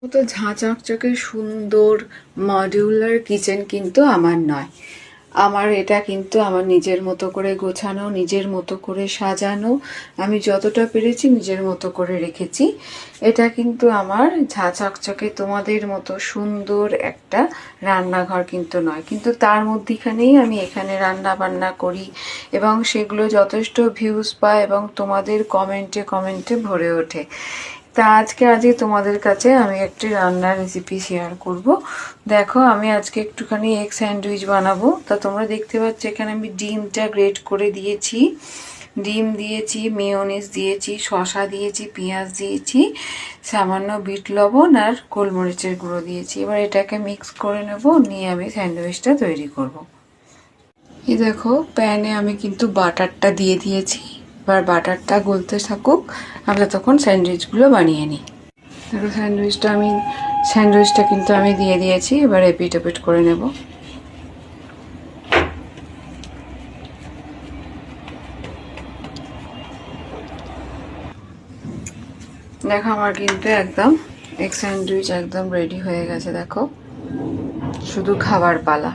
তো ঝাঁ চকচকে সুন্দর মডিউলার কিচেন কিন্তু আমার নয়। আমার এটা কিন্তু আমার নিজের মতো করে গোছানো, নিজের মতো করে সাজানো, আমি যতটা পেরেছি নিজের মতো করে রেখেছি। এটা কিন্তু আমার ঝাঁ চকচকে তোমাদের মতো সুন্দর একটা রান্নাঘর কিন্তু নয়, কিন্তু তার মধ্যিখানেই আমি এখানে রান্না বান্না করি এবং সেগুলো যথেষ্ট ভিউজ পায় এবং তোমাদের কমেন্টে কমেন্টে ভরে ওঠে। তা আজকে তোমাদের কাছে আমি একটি রান্নার রেসিপি শেয়ার করব। দেখো, আমি আজকে একটুখানি এগ স্যান্ডউইচ বানাবো। তা তোমরা দেখতে পাচ্ছ এখানে আমি ডিমটা গ্রেট করে দিয়েছি, ডিম দিয়েছি, মেয়োনিজ দিয়েছি, শসা দিয়েছি, পেঁয়াজ দিয়েছি, সামান্য বিট লবণ আর গোলমরিচের গুঁড়ো দিয়েছি। এবার এটাকে মিক্স করে নেব, নিয়ে আমি স্যান্ডউইচটা তৈরি করব। এই দেখো, প্যানে আমি কিন্তু বাটারটা দিয়ে দিয়েছি। এবার বাটারটা গলতে থাকুক, আমরা তখন স্যান্ডউইচগুলো বানিয়ে নিই। দেখো, স্যান্ডউইচটা কিন্তু আমি দিয়ে দিয়েছি। এবার এপিট ওপিট করে নেব। দেখো, আমার কিন্তু একদম এগ স্যান্ডউইচ একদম রেডি হয়ে গেছে। দেখো, শুধু খাবার পালা।